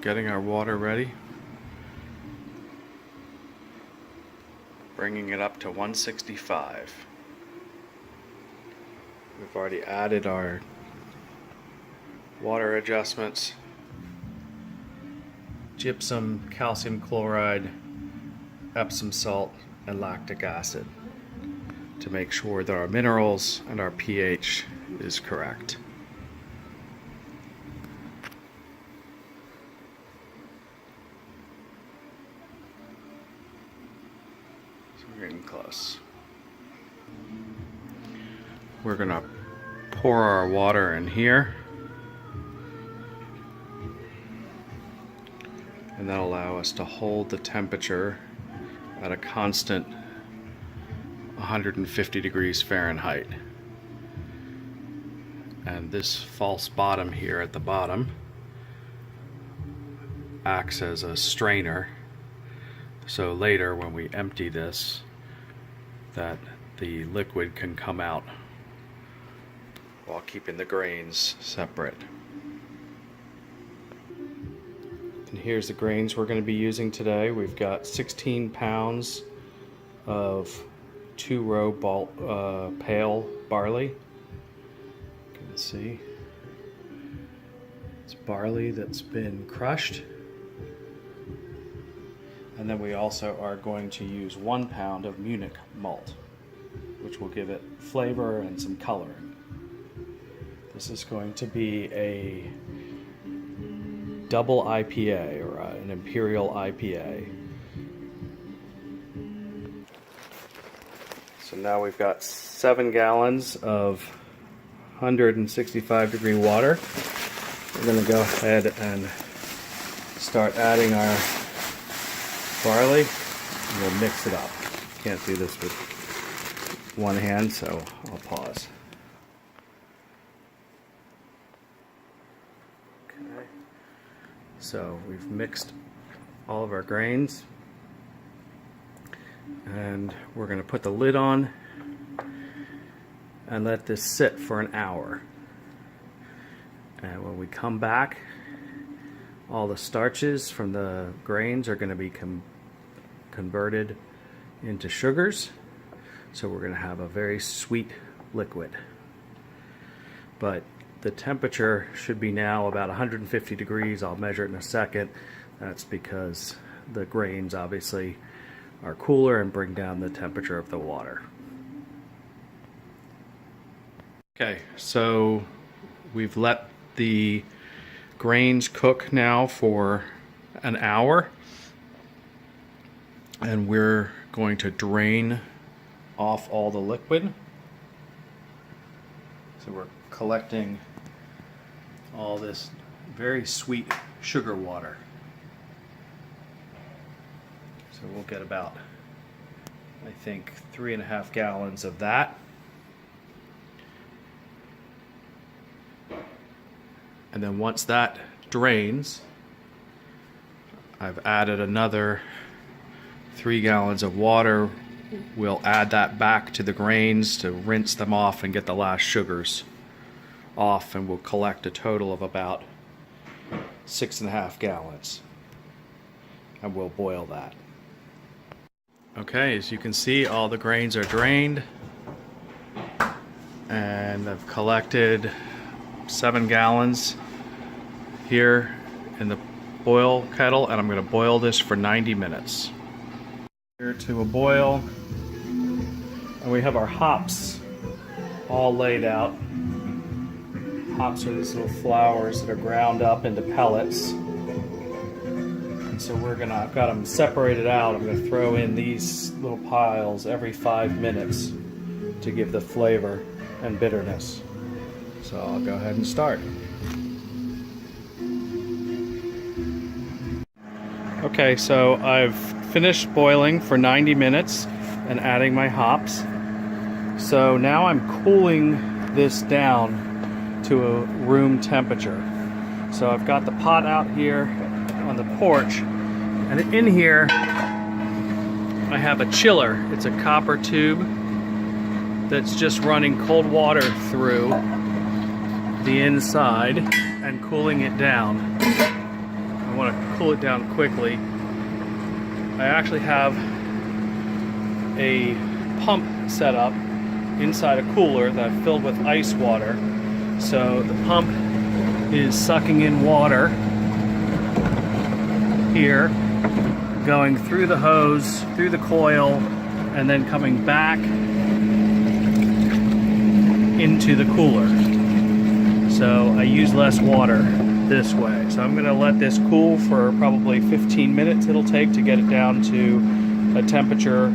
getting our water ready. Bringing it up to 165. We've already added our water adjustments, gypsum, calcium chloride, Epsom salt, and lactic acid to make sure that our minerals and our pH is correct. So we're getting close. We're gonna pour our water in here, and that'll allow us to hold the temperature at a constant 150 degrees Fahrenheit. And this false bottom here at the bottom acts as a strainer, so later when we empty this, that the liquid can come out while keeping the grains separate. And here's the grains we're going to be using today. We've got 16 pounds of 2-row pale barley. You can see it's barley that's been crushed. And then we also are going to use 1 pound of Munich malt, which will give it flavor and some coloring. This is going to be a double IPA, or an imperial IPA. So now we've got 7 gallons of 165 degree water. We're going to go ahead and start adding our barley, and we'll mix it up. Can't do this with one hand, so I'll pause. So we've mixed all of our grains, and we're going to put the lid on and let this sit for an hour. And when we come back, all the starches from the grains are going to be converted into sugars, so we're going to have a very sweet liquid. But the temperature should be now about 150 degrees. I'll measure it in a second. That's because the grains obviously are cooler and bring down the temperature of the water. Okay, so we've let the grains cook now for an hour, and we're going to drain off all the liquid. So we're collecting all this very sweet sugar water. So we'll get about, I think, 3.5 gallons of that. And then once that drains, I've added another 3 gallons of water. We'll add that back to the grains to rinse them off and get the last sugars off, and we'll collect a total of about 6.5 gallons, and we'll boil that. Okay, as you can see, all the grains are drained, and I've collected 7 gallons here in the boil kettle, and I'm going to boil this for 90 minutes. Here to a boil, and we have our hops all laid out. Hops are these little flowers that are ground up into pellets. And so I've got them separated out. I'm going to throw in these little piles every 5 minutes to give the flavor and bitterness. So I'll go ahead and start. Okay, so I've finished boiling for 90 minutes and adding my hops. So now I'm cooling this down to a room temperature. So I've got the pot out here on the porch, and in here I have a chiller. It's a copper tube that's just running cold water through the inside and cooling it down. And want to cool it down quickly, I actually have a pump set up inside a cooler that I've filled with ice water. So the pump is sucking in water here, going through the hose, through the coil, and then coming back into the cooler. So I use less water this way. So I'm going to let this cool for probably 15 minutes it'll take to get it down to a temperature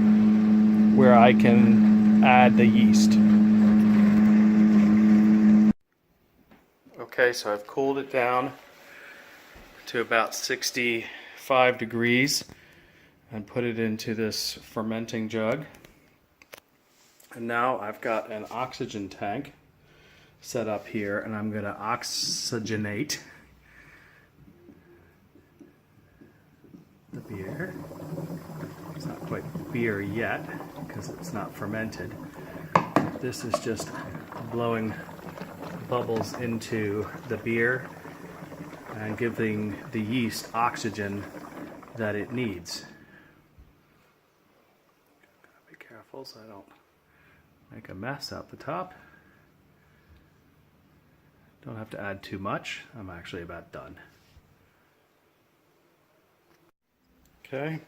where I can add the yeast. Okay, so I've cooled it down to about 65 degrees and put it into this fermenting jug. And now I've got an oxygen tank set up here, and I'm going to oxygenate the beer. It's not quite beer yet because it's not fermented. This is just blowing bubbles into the beer and giving the yeast oxygen that it needs. Gotta be careful so I don't make a mess out the top. Don't have to add too much. I'm actually about done. Okay.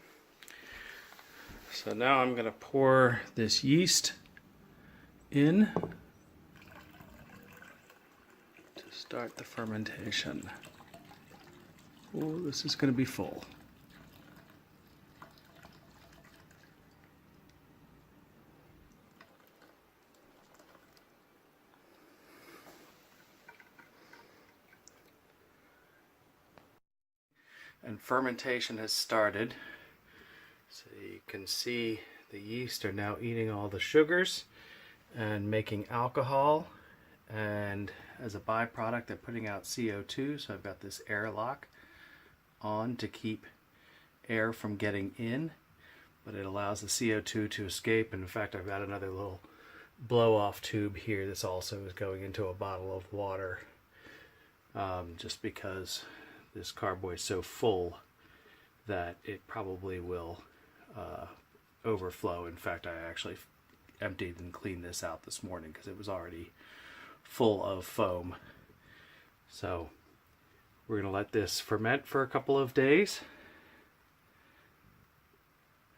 So now I'm going to pour this yeast in to start the fermentation. Oh, this is going to be full. And fermentation has started. So you can see the yeast are now eating all the sugars and making alcohol, and as a byproduct they're putting out CO2. So I've got this airlock on to keep air from getting in, but it allows the CO2 to escape. And in fact, I've got another little blow-off tube here. This also is going into a bottle of water, just because this carboy is so full that it probably will overflow. In fact, I actually emptied and cleaned this out this morning because it was already full of foam. So we're going to let this ferment for a couple of days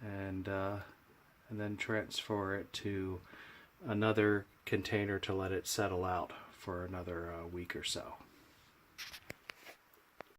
and then transfer it to another container to let it settle out for another week or so.